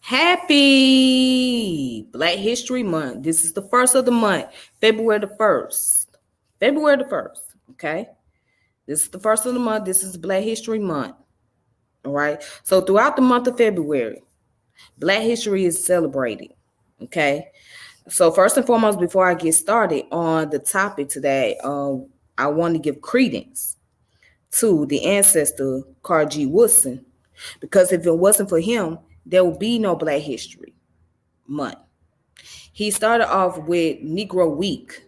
Happy Black History Month. This is the first of the month, February the 1st. February the 1st, okay? This is the first of the month. This is Black History Month, all right? So throughout the month of February, Black history is celebrated, okay? So first and foremost, before I get started on the topic today, I want to give credence to the ancestor, Carl G. Woodson, because if it wasn't for him, there would be no Black History Month. He started off with Negro Week,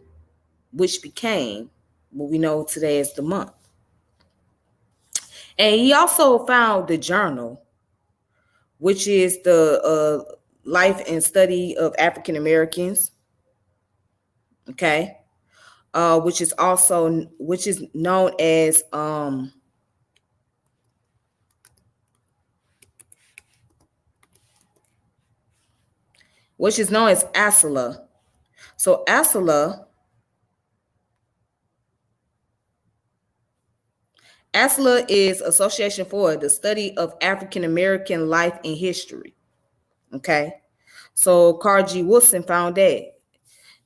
which became what we know today as the month. And he also found the journal, which is the life and study of African Americans, okay, which is known as ASALA. So ASALA is Association for the Study of African American Life and History. Okay. So Carl G. Woodson found that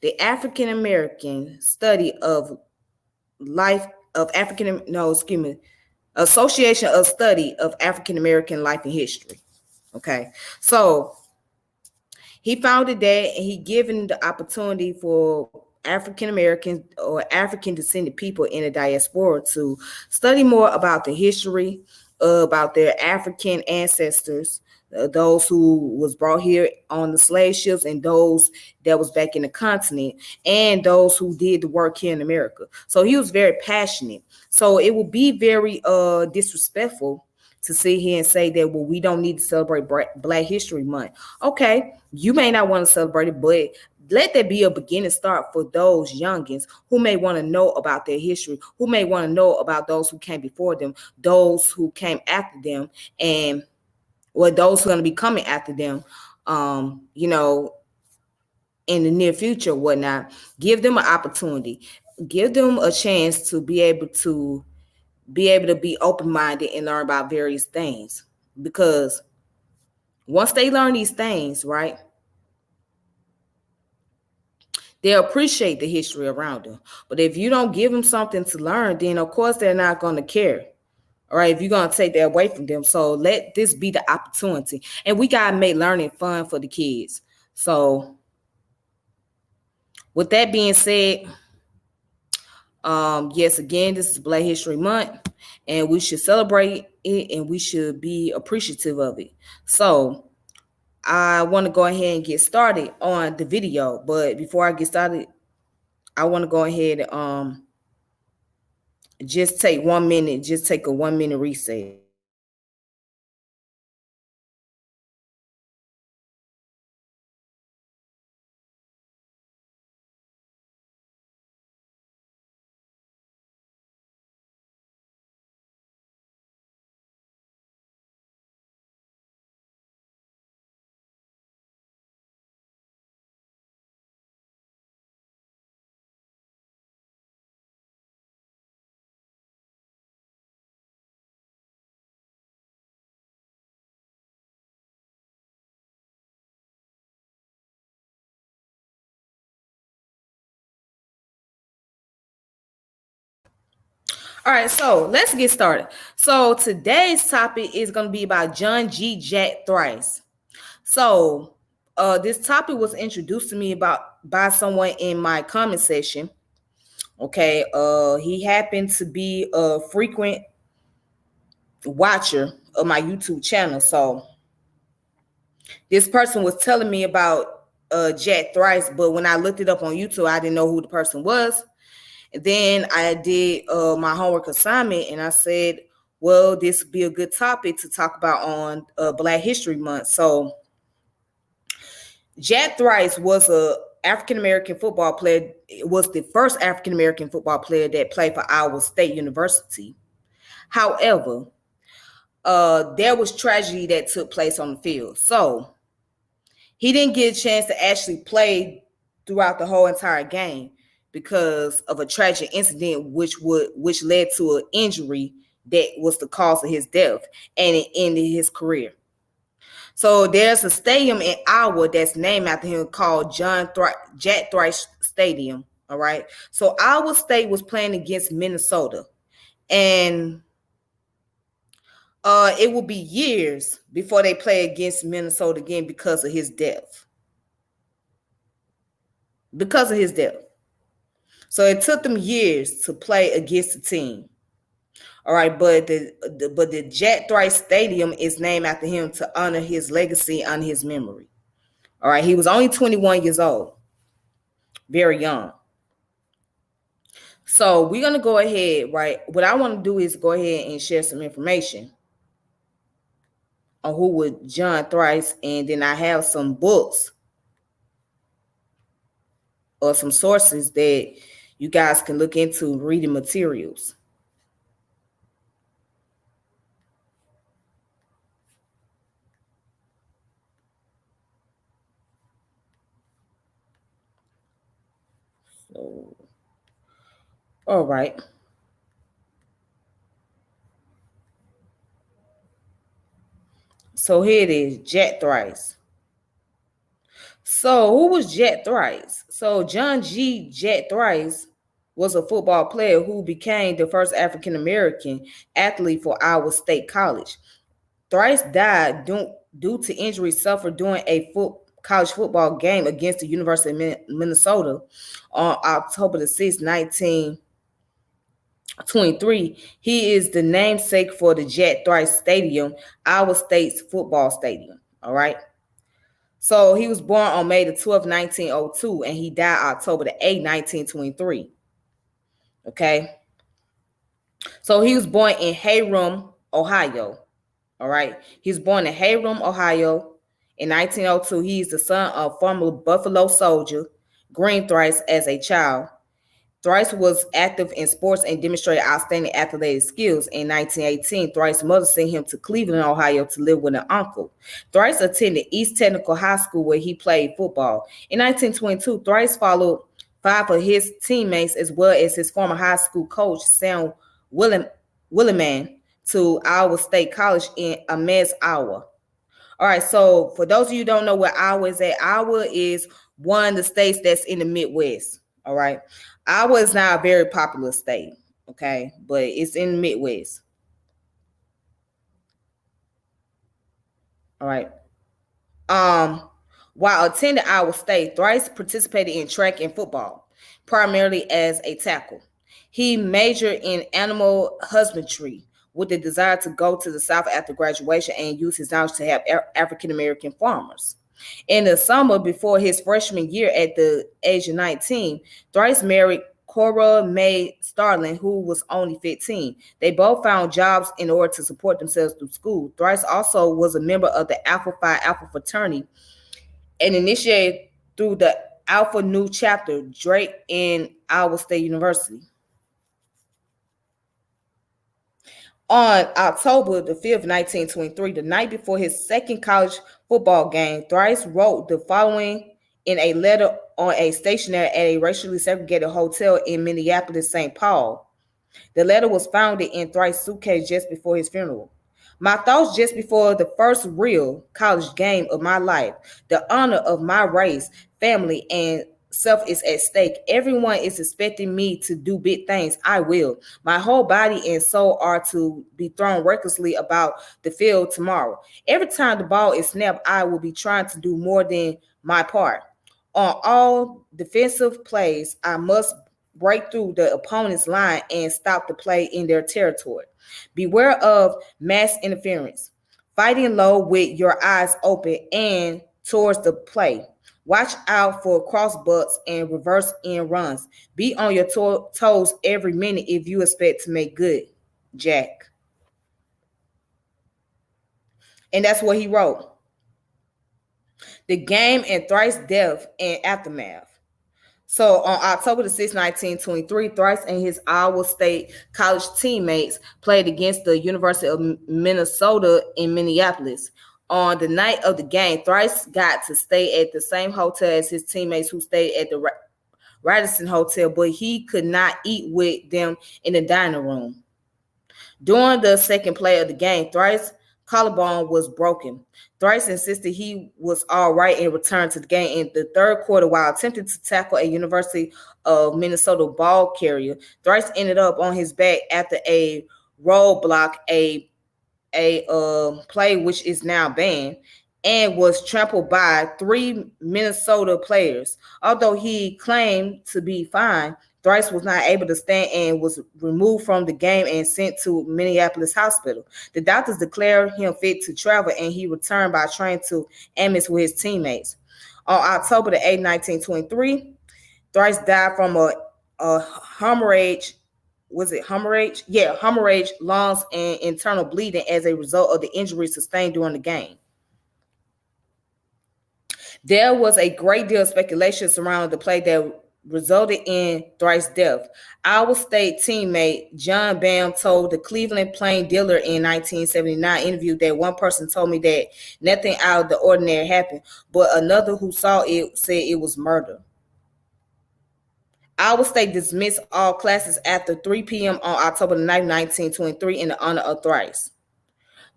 the African American study of life of African, no, excuse me, Association of Study of African American Life and History. Okay. So he founded that and he given the opportunity for African American or African descended people in the diaspora to study more about the history, about their African ancestors, those who was brought here on the slave ships and those that was back in the continent and those who did the work here in America. So he was very passionate. So it would be very disrespectful to sit here and say that, well, we don't need to celebrate Black History Month. Okay, you may not want to celebrate it, but let that be a beginning start for those youngins who may want to know about their history, who may want to know about those who came before them, those who came after them, and those who are going to be coming after them, in the near future, whatnot. Give them an opportunity. Give them a chance to be able to be open-minded and learn about various things. Because once they learn these things, right, they'll appreciate the history around them. But if you don't give them something to learn, then of course they're not going to care. All right, if you're going to take that away from them. So let this be the opportunity. And we got to make learning fun for the kids. So with that being said, yes, again, this is Black History Month, and we should celebrate it and we should be appreciative of it. So I want to go ahead and get started on the video. But before I get started, I want to go ahead and just take 1 minute, just take a 1 minute reset. All right, so let's get started. So today's topic is going to be about John G. Jack Trice. So this topic was introduced to me by someone in my comment section. Okay, he happened to be a frequent watcher of my YouTube channel. So this person was telling me about Jack Trice, but when I looked it up on YouTube, I didn't know who the person was. Then I did my homework assignment and I said, well, this would be a good topic to talk about on Black History Month. So Jack Trice was a African-American football player. It was the first African-American football player that played for Iowa State University. However, there was tragedy that took place on the field. So he didn't get a chance to actually play throughout the whole entire game because of a tragic incident which led to an injury that was the cause of his death, and it ended his career. So there's a stadium in Iowa that's named after him called Jack Trice Stadium. All right. So Iowa State was playing against Minnesota, and it will be years before they play against Minnesota again because of his death. Because of his death. So it took them years to play against the team. All right, but the Jack Trice Stadium is named after him to honor his legacy, honor his memory. All right, he was only 21 years old, very young. So we're gonna go ahead, right? What I want to do is go ahead and share some information on who was John Trice, and then I have some books or some sources that you guys can look into reading materials. So, all right. So here it is, Jack Trice. So who was Jack Trice? So John G. Jack Trice was a football player who became the first African American athlete for Iowa State College. Thrice died due to injuries suffered during a college football game against the University of Minnesota on October the 6th, 1923. He is the namesake for the Jack Thrice Stadium, Iowa State's football stadium. All right. So he was born on May the 12th, 1902, and he died October the 8th, 1923. Okay. So he was born in Hayrum, Ohio. All right. He was born in Hayrum, Ohio in 1902. He is the son of former Buffalo soldier Green Thrice as a child. Thrice was active in sports and demonstrated outstanding athletic skills. In 1918, Thrice's mother sent him to Cleveland, Ohio to live with an uncle. Thrice attended East Technical High School where he played football. In 1922, Thrice followed 5 of his teammates as well as his former high school coach, Sam Williman, to Iowa State College in Ames, Iowa. All right, so for those of you who don't know where Iowa is at, Iowa is one of the states that's in the Midwest. All right. Iowa is not a very popular state, okay, but it's in the Midwest. All right. While attending Iowa State, Thrice participated in track and football, primarily as a tackle. He majored in animal husbandry with the desire to go to the South after graduation and use his knowledge to help African American farmers. In the summer before his freshman year at the age of 19, Thrice married Cora Mae Starling, who was only 15. They both found jobs in order to support themselves through school. Thrice also was a member of the Alpha Phi Alpha fraternity and initiated through the Alpha Nu chapter, Drake in Iowa State University. On October the 5th, 1923, the night before his second college football game, Thrice wrote the following in a letter on a stationery at a racially segregated hotel in Minneapolis, St. Paul. The letter was found in Thrice's suitcase just before his funeral. My thoughts just before the first real college game of my life. The honor of my race, family, and self is at stake. Everyone is expecting me to do big things. I will. My whole body and soul are to be thrown recklessly about the field tomorrow. Every time the ball is snapped, I will be trying to do more than my part. On all defensive plays, I must break through the opponent's line and stop the play in their territory. Beware of mass interference. Fighting low with your eyes open and towards the play. Watch out for cross butts and reverse end runs. Be on your toes every minute if you expect to make good, Jack. And that's what he wrote. The game and Thrice death and aftermath. So on October the 6th, 1923, Thrice and his Iowa State college teammates played against the University of Minnesota in Minneapolis. On the night of the game, Thrice got to stay at the same hotel as his teammates who stayed at the Radisson Hotel, but he could not eat with them in the dining room. During the second play of the game, Thrice collarbone was broken. Trice insisted he was all right and returned to the game in the third quarter while attempting to tackle a University of Minnesota ball carrier. Trice ended up on his back after a roadblock, a play which is now banned, and was trampled by three Minnesota players. Although he claimed to be fine, Trice was not able to stand and was removed from the game and sent to Minneapolis Hospital. The doctors declared him fit to travel, and he returned by train to Ames with his teammates. On October the 8th, 1923, Trice died from a hemorrhage. Was it hemorrhage? Yeah, hemorrhage, lungs, and internal bleeding as a result of the injuries sustained during the game. There was a great deal of speculation surrounding the play that resulted in Trice's death. Iowa State teammate John Bam told the Cleveland Plain Dealer in 1979 interview that one person told me that nothing out of the ordinary happened, but another who saw it said it was murder. Iowa State dismissed all classes after 3 p.m. on October 9, 1923 in the honor of Trice.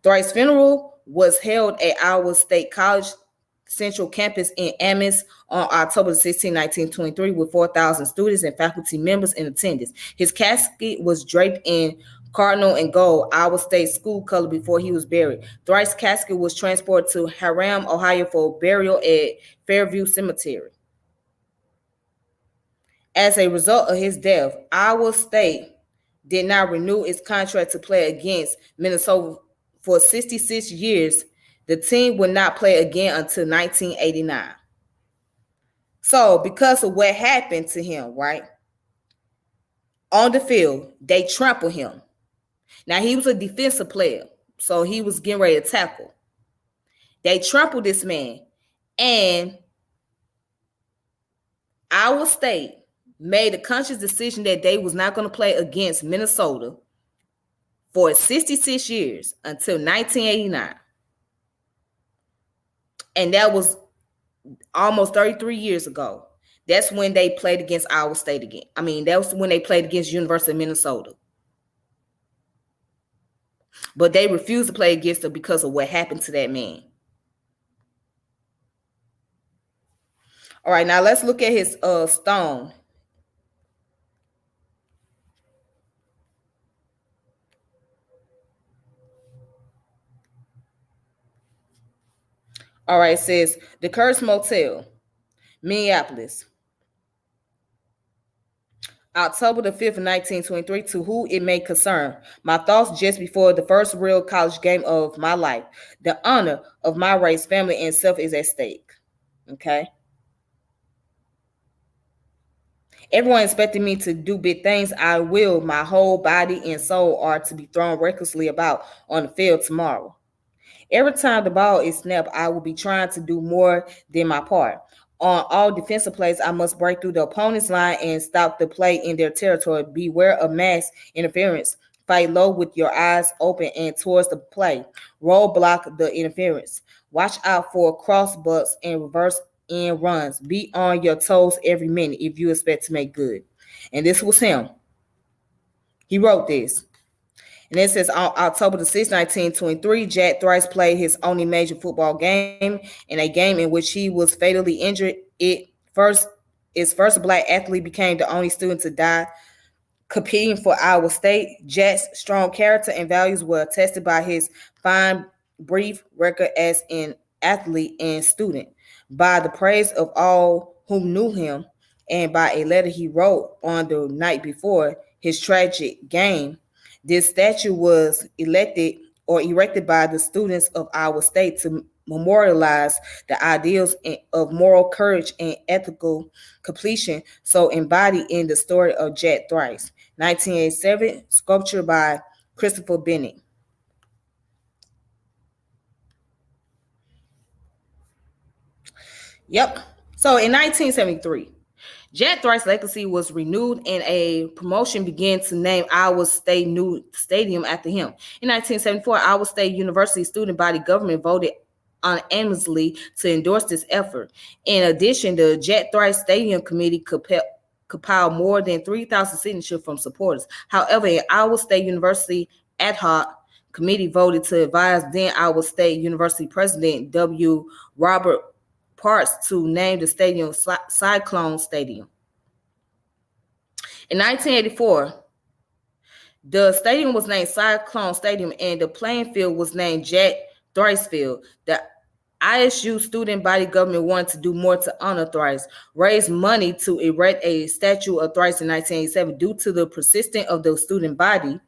Trice's funeral was held at Iowa State College Central Campus in Ames on October 16, 1923 with 4,000 students and faculty members in attendance. His casket was draped in cardinal and gold, Iowa State school color, before he was buried. Trice's casket was transported to Hiram, Ohio for burial at Fairview Cemetery. As a result of his death, Iowa State did not renew its contract to play against Minnesota for 66 years. The team would not play again until 1989. So because of what happened to him, right, on the field, they trampled him. Now, he was a defensive player, so he was getting ready to tackle. They trampled this man, and Iowa State made a conscious decision that they was not going to play against Minnesota for 66 years until 1989. And that was almost 33 years ago. That's when they played against Iowa State again. That was when they played against University of Minnesota. But they refused to play against them because of what happened to that man. All right, now let's look at his stone. All right, it says the Curse Motel, Minneapolis, October the 5th, 1923, to who it may concern. My thoughts just before the first real college game of my life. The honor of my race, family, and self is at stake. Okay. Everyone expected me to do big things. I will. My whole body and soul are to be thrown recklessly about on the field tomorrow. Every time the ball is snapped, I will be trying to do more than my part. On all defensive plays, I must break through the opponent's line and stop the play in their territory. Beware of mass interference. Fight low with your eyes open and towards the play. Roll block the interference. Watch out for cross butts and reverse end runs. Be on your toes every minute if you expect to make good. And this was him. He wrote this. And it says on October the 6th, 1923, Jack Trice played his only major football game in a game in which he was fatally injured. His first black athlete became the only student to die competing for Iowa State. Jack's strong character and values were attested by his fine, brief record as an athlete and student, by the praise of all who knew him, and by a letter he wrote on the night before his tragic game. This statue was erected by the students of Iowa State to memorialize the ideals of moral courage and ethical completion so embodied in the story of Jack Trice. 1987, sculpture by Christopher Bennett. Yep. So in 1973, Jack Trice's legacy was renewed and a promotion began to name Iowa State new stadium after him. In 1974, Iowa State University student body government voted unanimously to endorse this effort. In addition, the Jack Trice Stadium Committee compiled more than 3,000 signatures from supporters. However, an Iowa State University ad hoc committee voted to advise then Iowa State University President W. Robert Parks to name the stadium Cyclone Stadium. In 1984, the stadium was named Cyclone Stadium and the playing field was named Jack Thrice Field. The ISU student body government wanted to do more to honor Thrice, raise money to erect a statue of Thrice in 1987. Due to the persistence of the student body,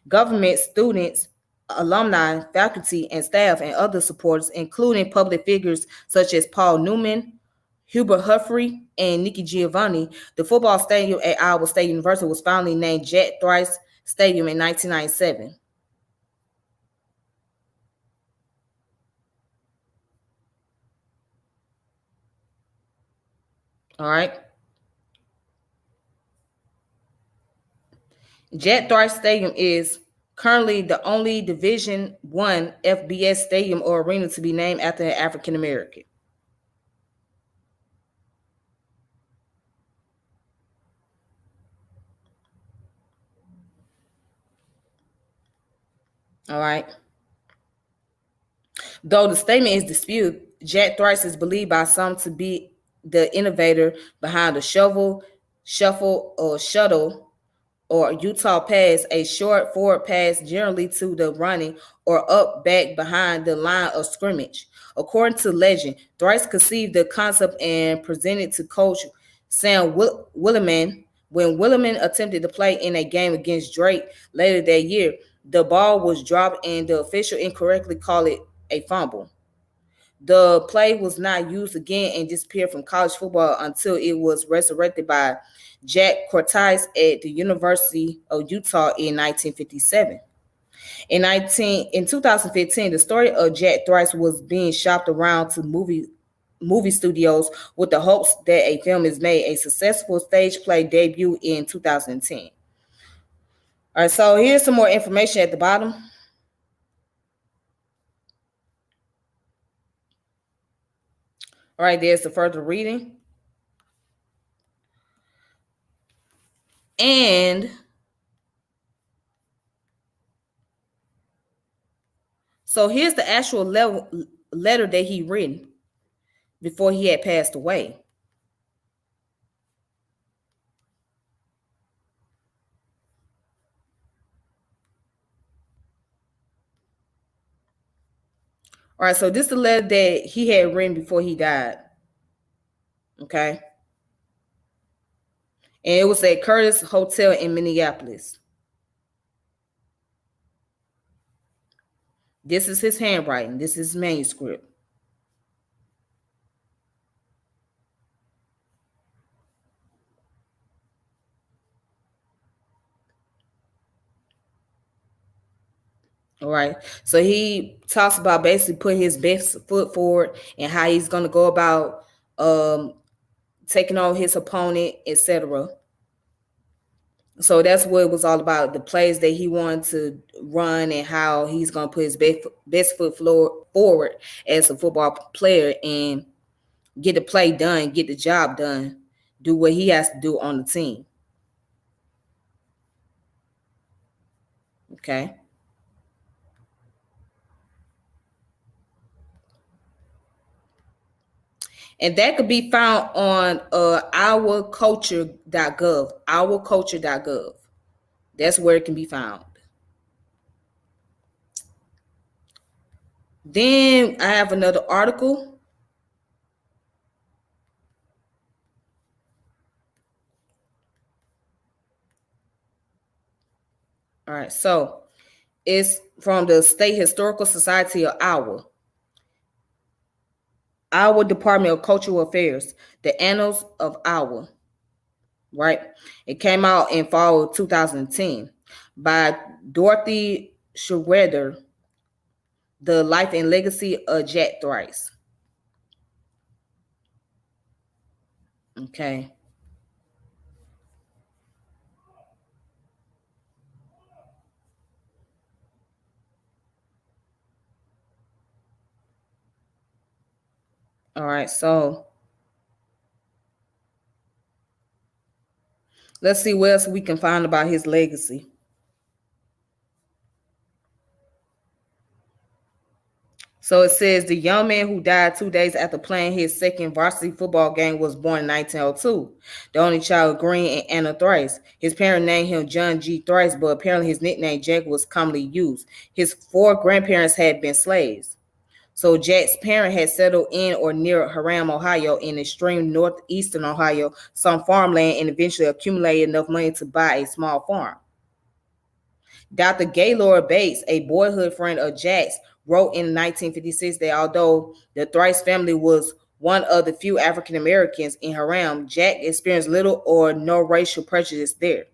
government, students, alumni, faculty, and staff, and other supporters, including public figures such as Paul Newman, Hubert Humphrey, and Nikki Giovanni, the football stadium at Iowa State University was finally named Jack Thrice Stadium in 1997. All right. Jack Thrice Stadium is currently the only Division I FBS stadium or arena to be named after an African American. All right. Though the statement is disputed, Jack Thrice is believed by some to be the innovator behind the shovel, shuffle, or shuttle, or Utah pass, a short forward pass generally to the running or up back behind the line of scrimmage. According to legend, Thrice conceived the concept and presented to coach Sam Williman. When Williman attempted to play in a game against Drake later that year, the ball was dropped and the official incorrectly called it a fumble. The play was not used again and disappeared from college football until it was resurrected by Jack Trice at the University of Utah in 1957. In 2015, the story of Jack Thrice was being shopped around to movie studios with the hopes that a film is made. A successful stage play debut in 2010. All right, so here's some more information at the bottom. All right, there's the further reading. And so here's the actual letter that he written before he had passed away. All right, so this is the letter that he had written before he died. Okay. And it was at Curtis Hotel in Minneapolis. This is his handwriting. This is his manuscript. All right. So he talks about basically putting his best foot forward and how he's going to go about taking on his opponent, etc. So that's what it was all about, the plays that he wanted to run and how he's going to put his best foot forward as a football player and get the play done, get the job done, do what he has to do on the team. Okay. And that could be found on ourculture.gov, ourculture.gov. That's where it can be found. Then I have another article. All right, so it's from the State Historical Society of Iowa Department of Cultural Affairs, the Annals of Iowa, right? It came out in fall of 2010 by Dorothy Schroeder, The Life and Legacy of Jack Thrice. Okay. All right, so let's see what else we can find about his legacy. So it says the young man who died 2 days after playing his second varsity football game was born in 1902. The only child of Green and Anna Thrice. His parents named him John G. Thrice, but apparently his nickname Jack was commonly used. His 4 grandparents had been slaves. So Jack's parents had settled in or near Hiram, Ohio, in extreme northeastern Ohio, some farmland, and eventually accumulated enough money to buy a small farm. Dr. Gaylord Bates, a boyhood friend of Jack's, wrote in 1956 that although the Thrice family was one of the few African Americans in Hiram, Jack experienced little or no racial prejudice there.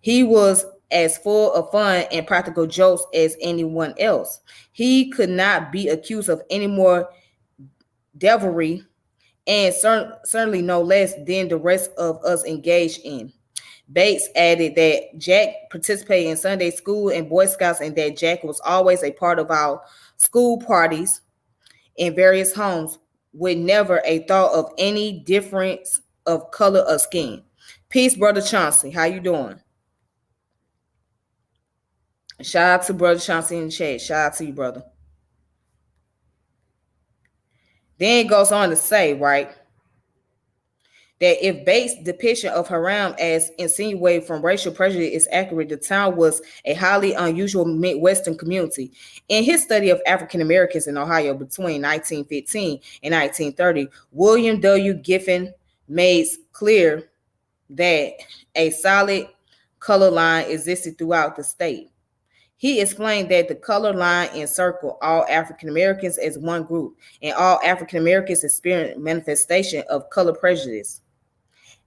He was as full of fun and practical jokes as anyone else. He could not be accused of any more devilry, and certainly no less than the rest of us engaged in. Bates added that Jack participated in Sunday school and Boy Scouts, and that Jack was always a part of our school parties in various homes, with never a thought of any difference of color or skin. Peace, Brother Chauncey. How you doing? Shout out to Brother Chauncey in the chat. Shout out to you, brother. Then it goes on to say, right, that if Bates' depiction of Hiram as insinuated from racial prejudice is accurate, the town was a highly unusual Midwestern community. In his study of African Americans in Ohio between 1915 and 1930, William W. Giffen makes clear that a solid color line existed throughout the state. He explained that the color line encircled all African Americans as one group, and all African Americans experienced manifestation of color prejudice,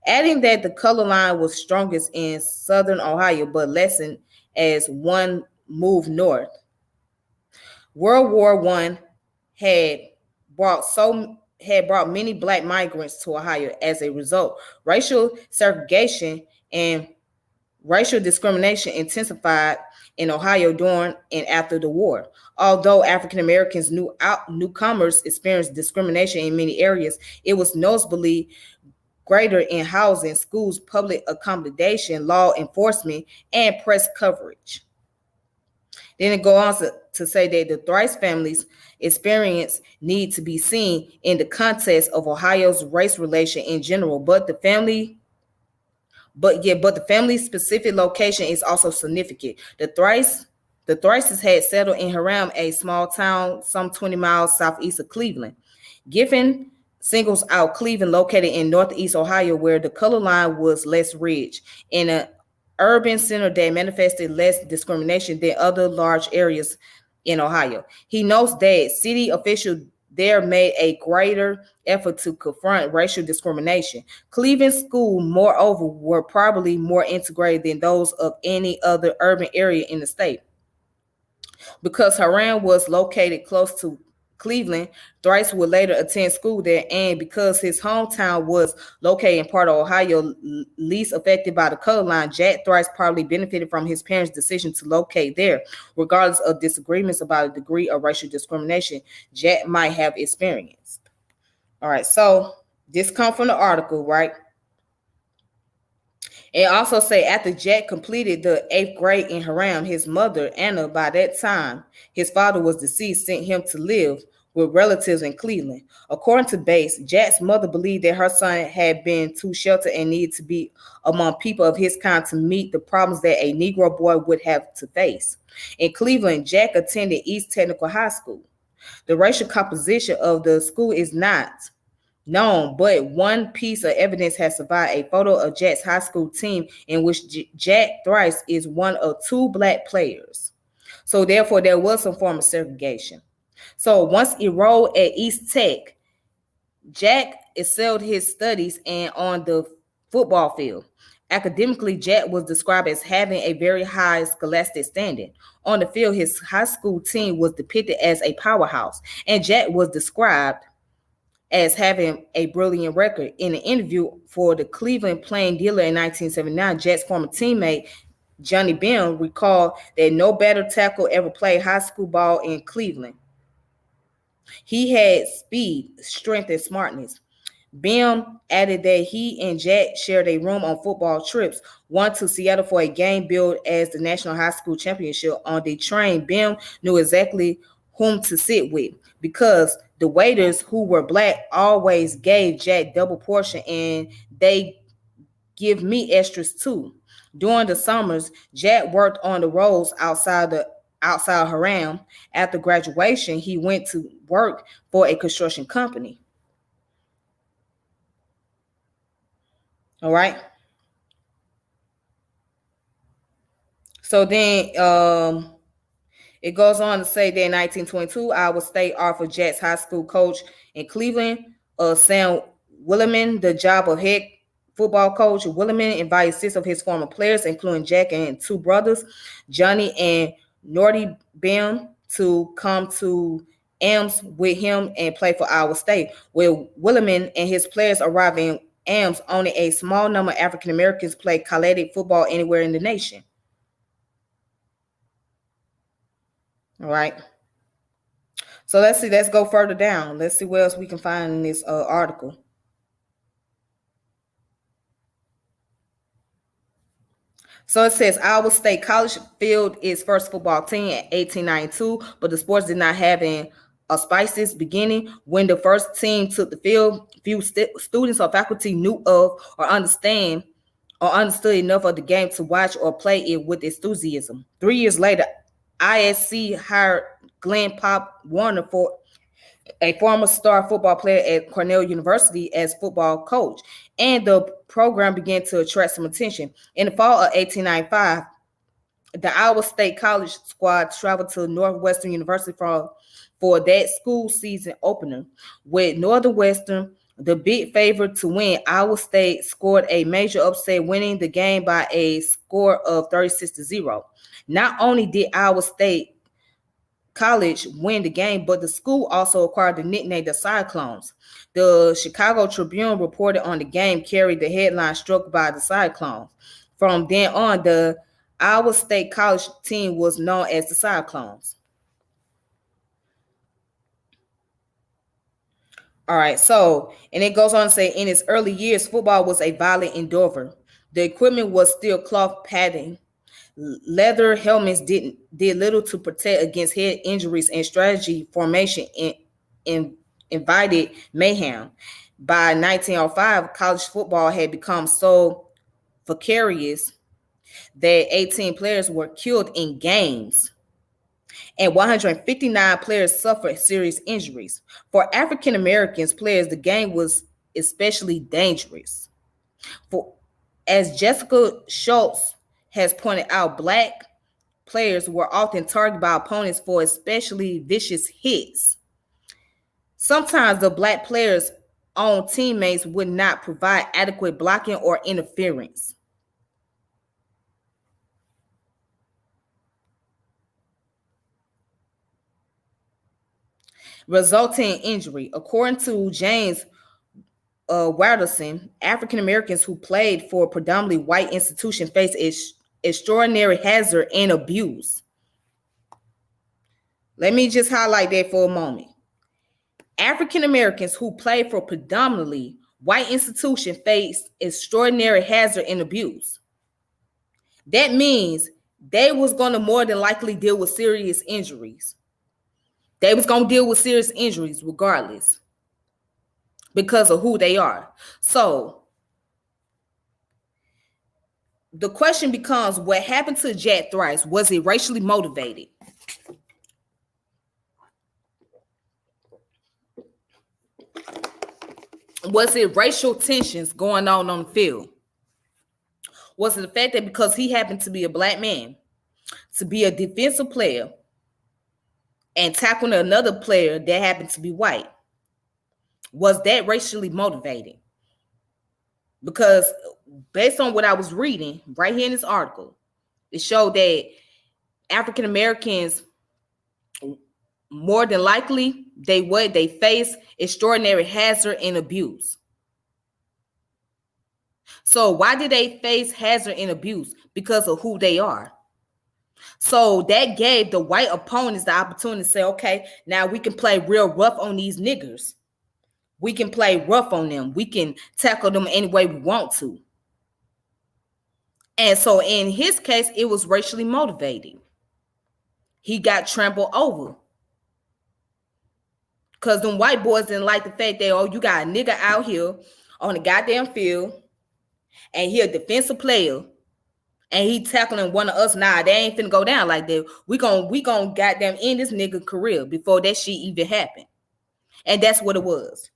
adding that the color line was strongest in southern Ohio but lessened as one moved north. World War I had brought many black migrants to Ohio. As a result, racial segregation and racial discrimination intensified in Ohio during and after the war. Although African Americans newcomers experienced discrimination in many areas, it was noticeably greater in housing, schools, public accommodation, law enforcement, and press coverage. Then it goes on to say that the Thrice family's experience need to be seen in the context of Ohio's race relation in general, but the family's specific location is also significant. The Thrices had settled in Hiram, a small town some 20 miles southeast of Cleveland. Giffen singles out Cleveland, located in northeast Ohio, where the color line was less rich, in an urban center that manifested less discrimination than other large areas in Ohio. He notes that city officials there made a greater effort to confront racial discrimination. Cleveland schools, moreover, were probably more integrated than those of any other urban area in the state. Because Hiram was located close to Cleveland, Thrice would later attend school there, and because his hometown was located in part of Ohio least affected by the color line, Jack Thrice probably benefited from his parents' decision to locate there. Regardless of disagreements about the degree of racial discrimination Jack might have experienced. All right, so this comes from the article, right? It also say after Jack completed the 8th grade in Hiram, his mother, Anna, by that time, his father was deceased, sent him to live with relatives in Cleveland. According to Bates, Jack's mother believed that her son had been too sheltered and needed to be among people of his kind to meet the problems that a Negro boy would have to face. In Cleveland, Jack attended East Technical High School. The racial composition of the school is not known, but one piece of evidence has survived: a photo of Jack's high school team in which Jack Thrice is one of 2 black players. So therefore, there was some form of segregation. So once enrolled at East Tech, Jack excelled his studies and on the football field. Academically, Jack was described as having a very high scholastic standing. On the field, his high school team was depicted as a powerhouse, and Jack was described as having a brilliant record. In an interview for the Cleveland Plain Dealer in 1979, Jack's former teammate Johnny Bim recalled that no better tackle ever played high school ball in Cleveland. He had speed, strength, and smartness. Bim added that he and Jack shared a room on football trips, one to Seattle for a game billed as the National High School Championship. On the train, Bim knew exactly whom to sit with, because the waiters who were black always gave Jack double portion, and they give me extras too. During the summers, Jack worked on the roads outside Haram. After graduation, he went to work for a construction company. All right. So then it goes on to say that in 1922, Iowa State offered Jack's high school coach in Cleveland, Sam Williman, the job of head football coach. Williman invited 6 of his former players, including Jack and 2 brothers, Johnny and Norty Bim, to come to Ames with him and play for Iowa State, where Williman and his players arrived in Ames. Only a small number of African Americans played collegiate football anywhere in the nation. All right. So let's see. Let's go further down. Let's see what else we can find in this article. So it says Iowa State College fielded its first football team in 1892, but the sports did not have an auspicious beginning. When the first team took the field, few students or faculty knew of or understood enough of the game to watch or play it with enthusiasm. 3 years later, ISC hired Glenn Pop Warner, for a former star football player at Cornell University, as football coach, and the program began to attract some attention. In the fall of 1895, the Iowa State College squad traveled to Northwestern University for that school season opener. With Northwestern the big favorite to win, Iowa State scored a major upset, winning the game by a score of 36-0. Not only did Iowa State College win the game, but the school also acquired the nickname the Cyclones. The Chicago Tribune reported on the game carried the headline "Struck by the Cyclones." From then on, the Iowa State College team was known as the Cyclones. All right, so, and it goes on to say, in its early years, football was a violent endeavor. The equipment was still cloth padding. Leather helmets did little to protect against head injuries, and strategy formation invited mayhem. By 1905, college football had become so precarious that 18 players were killed in games, and 159 players suffered serious injuries. For African Americans players, the game was especially dangerous. As Jessica Schultz has pointed out, black players were often targeted by opponents for especially vicious hits. Sometimes the black players' own teammates would not provide adequate blocking or interference. Resulting in injury. According to James Watterson, African Americans who played for predominantly white institutions faced extraordinary hazard and abuse. Let me just highlight that for a moment. African Americans who played for predominantly white institutions faced extraordinary hazard and abuse. That means they was going to more than likely deal with serious injuries. They was going to deal with serious injuries regardless, because of who they are. So the question becomes, what happened to Jack Trice? Was it racially motivated? Was it racial tensions going on the field? Was it the fact that because he happened to be a black man, to be a defensive player, and tackling another player that happened to be white? Was that racially motivated? Because based on what I was reading right here in this article, it showed that African Americans, more than likely, they face extraordinary hazard and abuse. So why did they face hazard and abuse? Because of who they are. So that gave the white opponents the opportunity to say, okay, now we can play real rough on these niggers. We can play rough on them. We can tackle them any way we want to. And so in his case, it was racially motivated. He got trampled over. Because them white boys didn't like the fact that, oh, you got a nigga out here on the goddamn field and he a defensive player and he tackling one of us. Nah, they ain't finna go down like that. We gon' goddamn end this nigga career before that shit even happened. And that's what it was.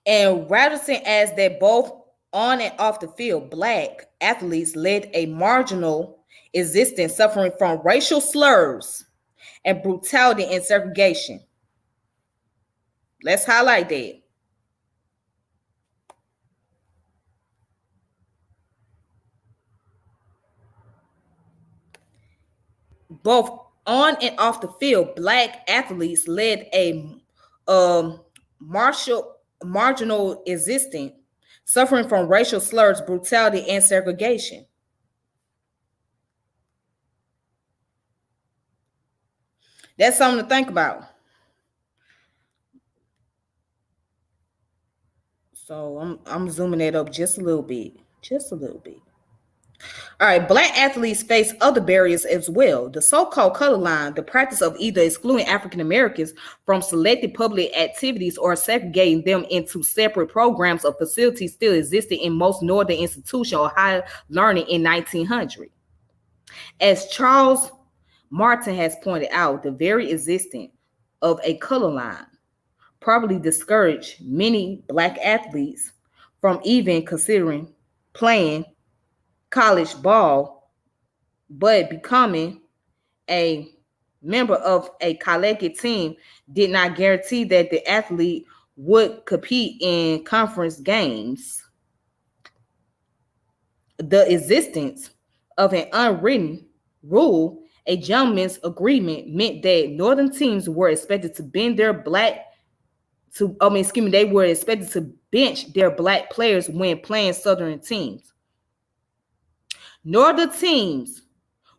And Radisson adds that both on and off the field, black athletes led a marginal existence suffering from racial slurs and brutality and segregation. Let's highlight that. Both on and off the field, black athletes led a marginal existence suffering from racial slurs, brutality, and segregation. That's something to think about. So I'm zooming that up just a little bit. Just a little bit. All right, black athletes face other barriers as well. The so-called color line, the practice of either excluding African Americans from selected public activities or segregating them into separate programs or facilities, still existed in most northern institutions or higher learning in 1900. As Charles Martin has pointed out, the very existence of a color line probably discouraged many black athletes from even considering playing college ball, but becoming a member of a collegiate team did not guarantee that the athlete would compete in conference games. The existence of an unwritten rule, a gentleman's agreement, meant that northern teams were expected to bend their they were expected to bench their black players when playing southern teams. Northern teams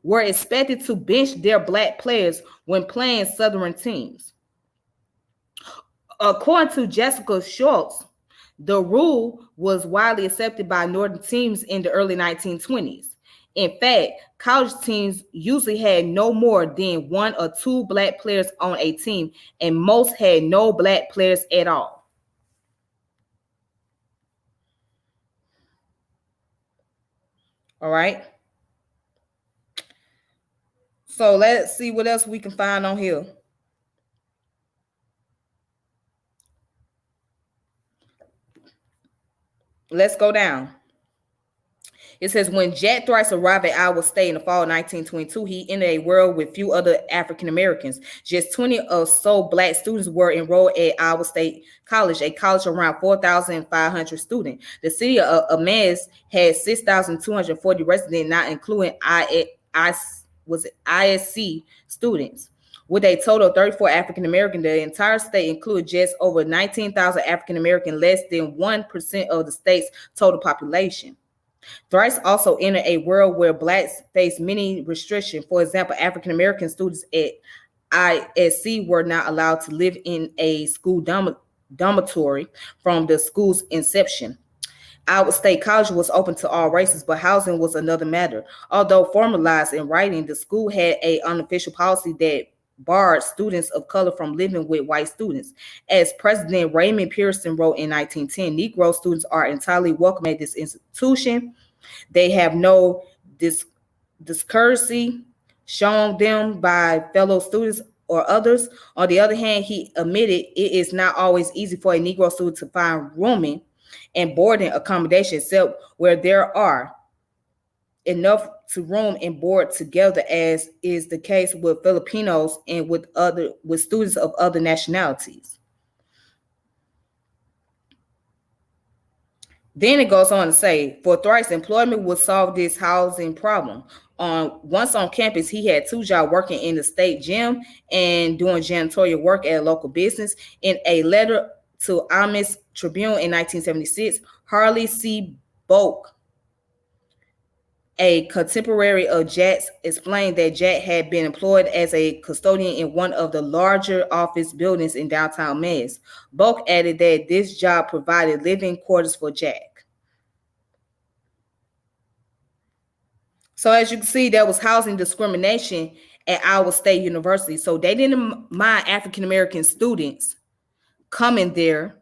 were expected to bench their black players when playing southern teams. According to Jessica Schultz, the rule was widely accepted by northern teams in the early 1920s. In fact, college teams usually had no more than one or two black players on a team, and most had no black players at all. All right. So let's see what else we can find on here. Let's go down. It says, when Jack Trice arrived at Iowa State in the fall of 1922, he entered a world with few other African Americans. Just 20 or so black students were enrolled at Iowa State College, a college around 4,500 students. The city of Emmaus had 6,240 residents, not including ISC students. With a total of 34 African Americans, the entire state included just over 19,000 African Americans, less than 1% of the state's total population. Trice also entered a world where blacks faced many restrictions. For example, African American students at ISC were not allowed to live in a school dormitory from the school's inception. Iowa State College was open to all races, but housing was another matter. Although formalized in writing, the school had an unofficial policy that barred students of color from living with white students. As President Raymond Pearson wrote in 1910, Negro students are entirely welcome at this institution. They have no discourtesy shown them by fellow students or others. On the other hand, he admitted it is not always easy for a Negro student to find rooming and boarding accommodation, except where there are enough to room and board together, as is the case with Filipinos and with students of other nationalities. Then it goes on to say, for Trice, employment would solve this housing problem. Once on campus, he had two jobs, working in the state gym and doing janitorial work at a local business. In a letter to Ames Tribune in 1976, Harley C. Boak, a contemporary of Jack's, explained that Jack had been employed as a custodian in one of the larger office buildings in downtown Emmaus. Boak added that this job provided living quarters for Jack. So as you can see, there was housing discrimination at our state university. So they didn't mind African American students coming there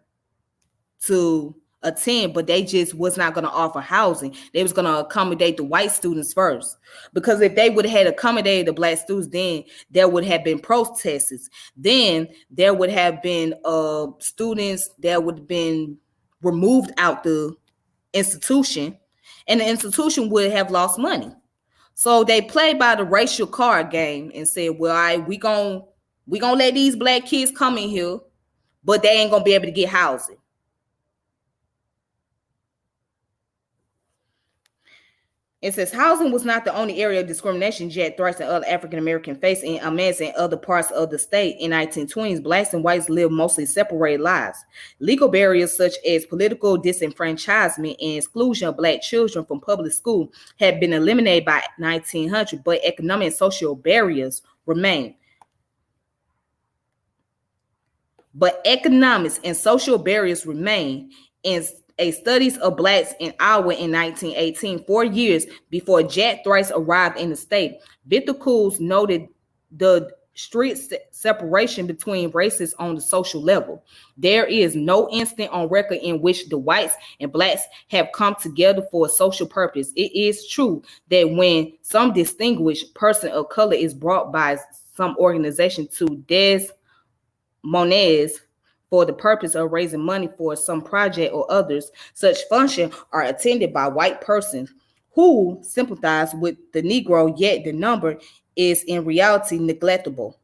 to attend, but they just was not going to offer housing. They was going to accommodate the white students first, because if they would have had accommodated the black students, then there would have been protests. Then there would have been students that would have been removed out the institution, and the institution would have lost money. So they played by the racial card game and said, well, we gonna let these black kids come in here, but they ain't gonna be able to get housing. It says housing was not the only area of discrimination Jack Thrice and other African Americans faced in Amaz and other parts of the state. In 1920s, blacks and whites lived mostly separated lives. Legal barriers such as political disenfranchisement and exclusion of black children from public school had been eliminated by 1900, but economic and social barriers remained. But economics and social barriers remain. In a studies of blacks in Iowa in 1918, 4 years before Jack Thrice arrived in the state, Victor Coles noted the strict separation between races on the social level. There is no instant on record in which the whites and blacks have come together for a social purpose. It is true that when some distinguished person of color is brought by some organization to Des Moines for the purpose of raising money for some project or others, such functions are attended by white persons who sympathize with the Negro, yet the number is in reality neglectable.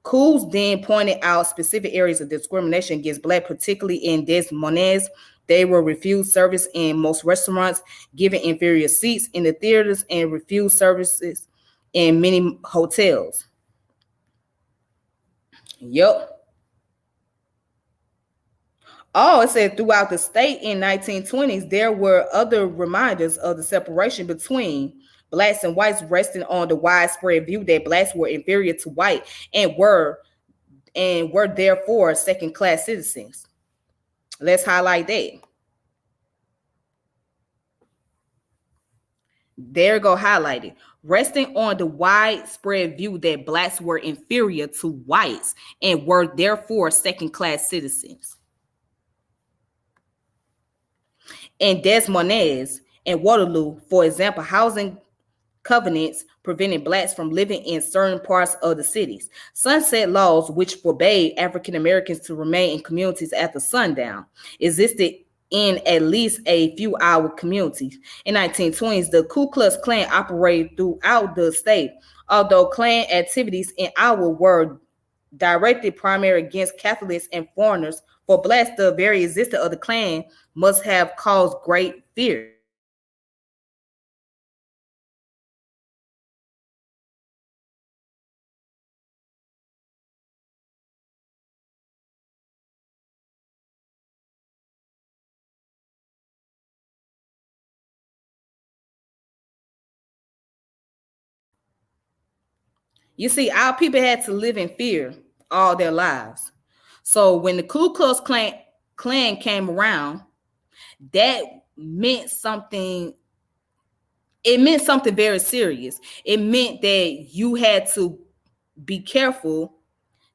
Coles then pointed out specific areas of discrimination against black, particularly in Des Moines. They were refused service in most restaurants, given inferior seats in the theaters, and refused services in many hotels. Yep. Oh, it said throughout the state in 1920s, there were other reminders of the separation between blacks and whites, resting on the widespread view that blacks were inferior to white and were therefore second-class citizens. Let's highlight that. There go highlighted. Resting on the widespread view that blacks were inferior to whites and were therefore second-class citizens. In Des Moines and Waterloo, for example, housing covenants prevented blacks from living in certain parts of the cities. Sunset laws, which forbade African Americans to remain in communities after sundown, existed in at least a few our communities. In 1920s, the Ku Klux Klan operated throughout the state. Although Klan activities in Iowa were directed primarily against Catholics and foreigners, for blacks, the very existence of the Klan must have caused great fear. You see, our people had to live in fear all their lives. So when the Ku Klux Klan came around, that meant something. It meant something very serious. It meant that you had to be careful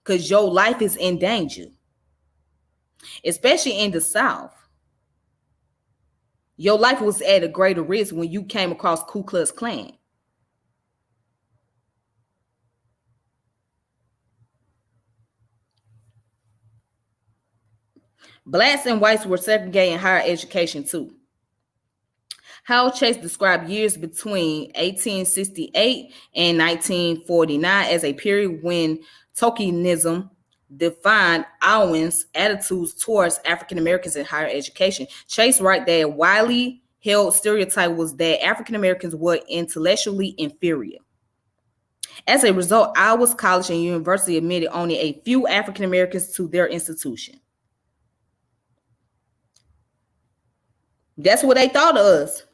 because your life is in danger, especially in the South. Your life was at a greater risk when you came across Ku Klux Klan. Blacks and whites were segregated in higher education too. Howard Chase described years between 1868 and 1949 as a period when tokenism defined Iowans' attitudes towards African Americans in higher education. Chase wrote that a widely held stereotype was that African Americans were intellectually inferior. As a result, Iowa's college and university admitted only a few African Americans to their institution. That's what they thought of us.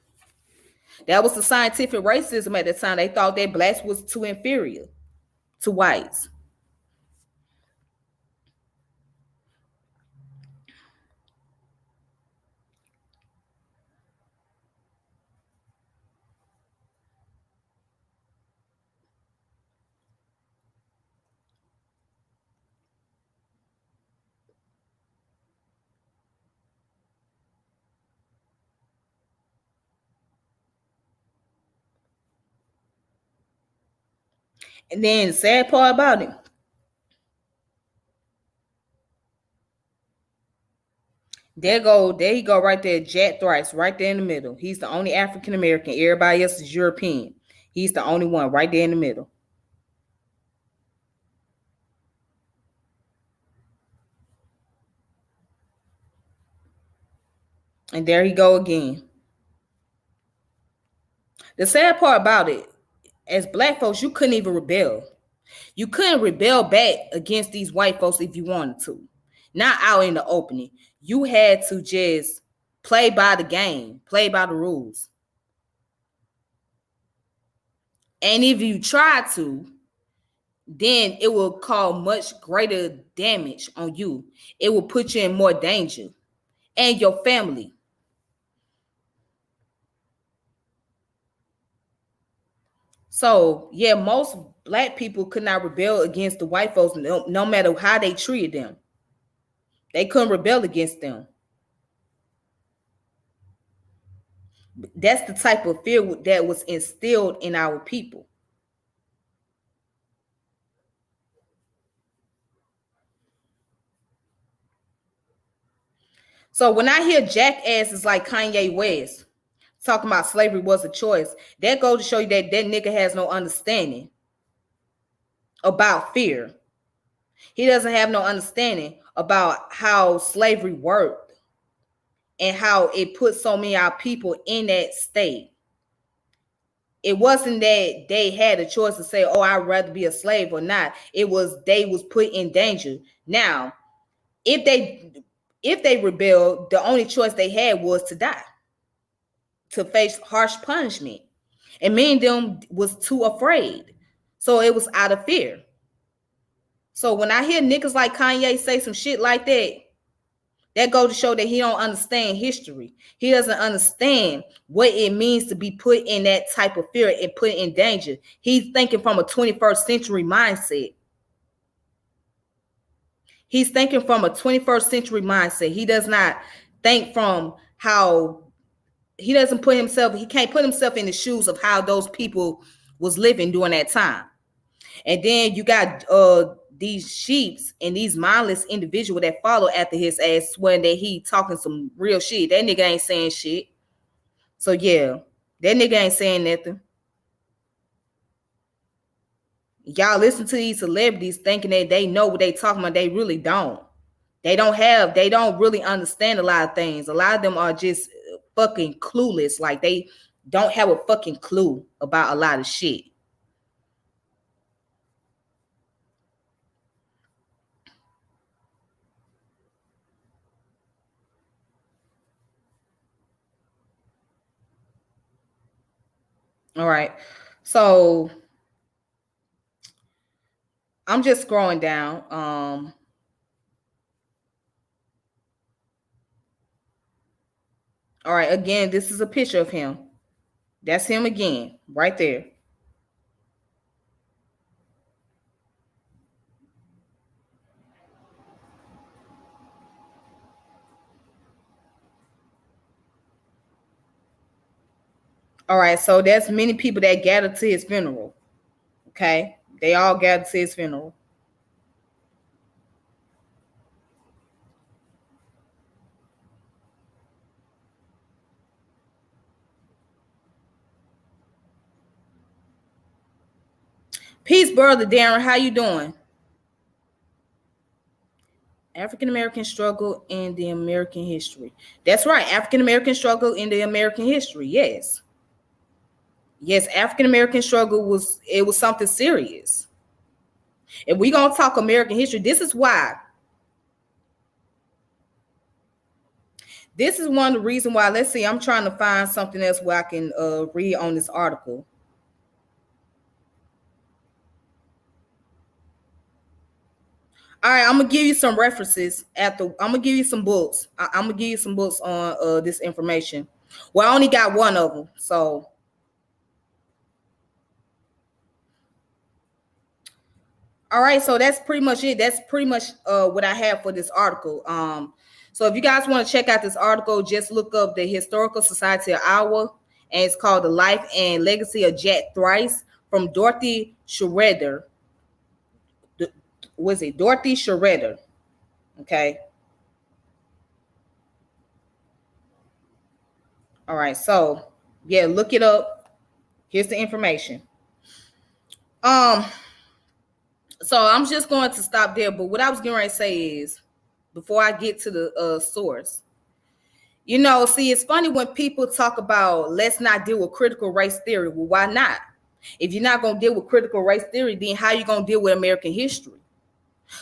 That was the scientific racism at the time. They thought that blacks was too inferior to whites. And then the sad part about it, there you go right there, Jack Thrice, right there in the middle. He's the only African American. Everybody else is European. He's the only one right there in the middle. And there he go again. The sad part about it, as black folks, you couldn't even rebel. You couldn't rebel back against these white folks if you wanted to. Not out in the opening. You had to just play by the game, play by the rules. And if you try to, then it will cause much greater damage on you. It will put you in more danger and your family. So, yeah, most black people could not rebel against the white folks no matter how they treated them. They couldn't rebel against them. That's the type of fear that was instilled in our people. So when I hear jackasses like Kanye West talking about slavery was a choice, that goes to show you that that nigga has no understanding about fear. He doesn't have no understanding about how slavery worked and how it put so many of our people in that state. It wasn't that they had a choice to say, oh, I'd rather be a slave or not. It was they was put in danger. Now, if they rebelled, the only choice they had was to die, to face harsh punishment. And me and them was too afraid. So it was out of fear. So when I hear niggas like Kanye say some shit like that, that goes to show that he don't understand history. He doesn't understand what it means to be put in that type of fear and put in danger. He's thinking from a 21st century mindset. He's thinking from a 21st century mindset. He does not think from how he doesn't put himself, he can't put himself in the shoes of how those people was living during that time. And then you got these sheeps and these mindless individuals that follow after his ass, swearing that he talking some real shit. That nigga ain't saying shit. So yeah, that nigga ain't saying nothing. Y'all listen to these celebrities thinking that they know what they talking about. They really don't. They don't really understand a lot of things. A lot of them are just fucking clueless. Like they don't have a fucking clue about a lot of shit. All right. So I'm just scrolling down. All right, again, this is a picture of him. That's him again, right there. All right, so there's many people that gathered to his funeral. Okay, they all gathered to his funeral. Peace, brother Darren. How you doing? African American struggle in the American history. That's right, African American struggle in the American history. Yes, yes, African American struggle was something serious. If we gonna talk American history, this is why. This is one of the reasons why. Let's see. I'm trying to find something else where I can read on this article. All right, I'm gonna give you some references I'm gonna give you some books. I'm gonna give you some books on this information. Well, I only got one of them, so all right. So that's pretty much it. That's pretty much what I have for this article. So if you guys want to check out this article, just look up the Historical Society of Iowa, and it's called "The Life and Legacy of Jack Thrice from Dorothy Schroeder. Was it Dorothy Schroeder? Okay. All right. So yeah, look it up. Here's the information. Um, so I'm just going to stop there. But what I was going to say is, before I get to the source, see, it's funny when people talk about let's not deal with critical race theory. Well, why not? If you're not going to deal with critical race theory, then how are you going to deal with American history?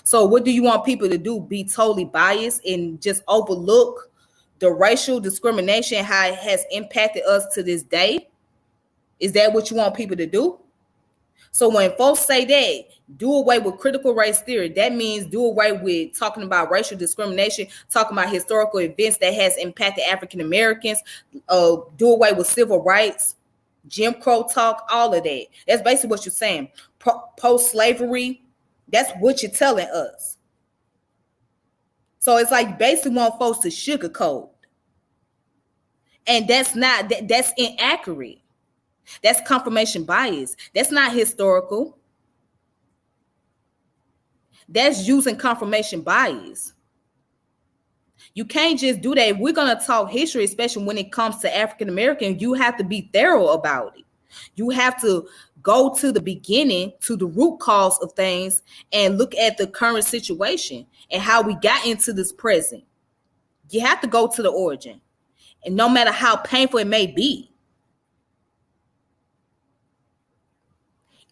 So what do you want people to do? Be totally biased and just overlook the racial discrimination, how it has impacted us to this day? Is that what you want people to do? So when folks say that, do away with critical race theory, that means do away with talking about racial discrimination, talking about historical events that has impacted African Americans, do away with civil rights, Jim Crow talk, all of that. That's basically what you're saying. Post-slavery, that's what you're telling us. So it's like basically want folks to sugarcoat. And that's inaccurate. That's confirmation bias. That's not historical. That's using confirmation bias. You can't just do that. If we're going to talk history, especially when it comes to African American, you have to be thorough about it. You have to go to the beginning, to the root cause of things, and look at the current situation and how we got into this present. You have to go to the origin. And no matter how painful it may be,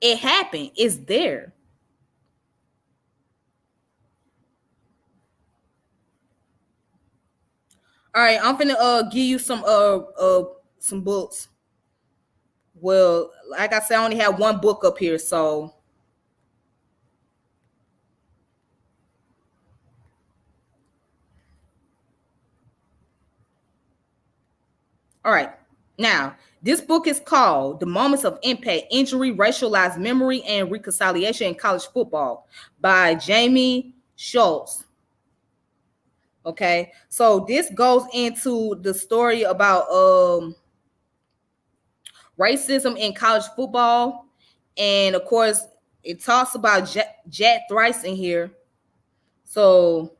it happened. It's there. All right, I'm finna give you some books. Well, like I said, I only have one book up here, so all right. Now, this book is called The Moments of Impact, Injury, Racialized Memory, and Reconciliation in College Football by Jamie Schultz. Okay, so this goes into the story about racism in college football. And of course, it talks about Jack Trice in here. So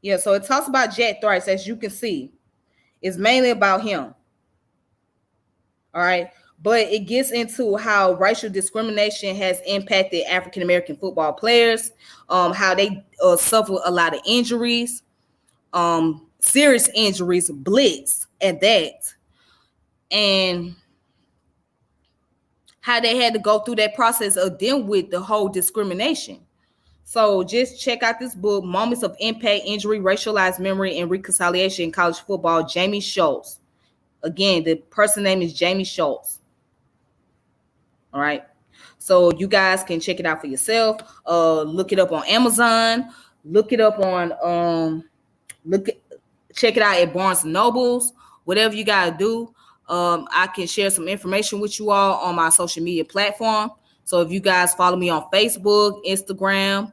yeah, so it talks about Jack Trice, as you can see. It's mainly about him. All right. But it gets into how racial discrimination has impacted African American football players, how they suffer a lot of injuries, serious injuries, blitz at that, and how they had to go through that process of dealing with the whole discrimination. So just check out this book, Moments of Impact, Injury, Racialized Memory, and Reconciliation in College Football, Jamie Schultz. Again, the person name is Jamie Schultz. All right. So you guys can check it out for yourself. Look it up on Amazon. Look it up on check it out at Barnes and Nobles. Whatever you gotta do. I can share some information with you all on my social media platform. So if you guys follow me on Facebook, Instagram,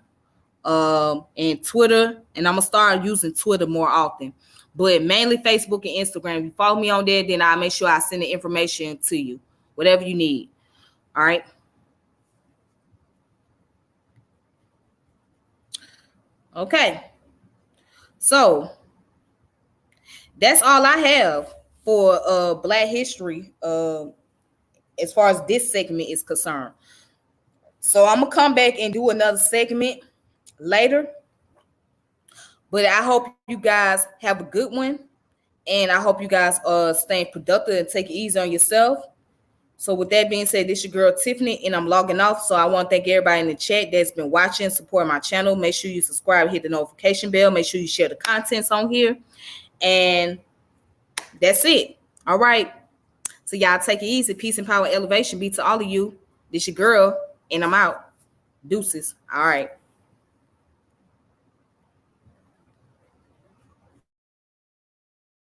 and Twitter, and I'm gonna start using Twitter more often, but mainly Facebook and Instagram. If you follow me on there, then I'll make sure I send the information to you, whatever you need. All right. Okay. So that's all I have for Black history as far as this segment is concerned. So I'm gonna come back and do another segment later. But I hope you guys have a good one. And I hope you guys staying productive and take it easy on yourself. So with that being said, this is your girl Tiffany, and I'm logging off. So I want to thank everybody in the chat that's been watching, supporting my channel. Make sure you subscribe, hit the notification bell. Make sure you share the contents on here. And that's it. All right. So y'all take it easy. Peace and power, elevation be to all of you. This your girl, and I'm out. Deuces. All right.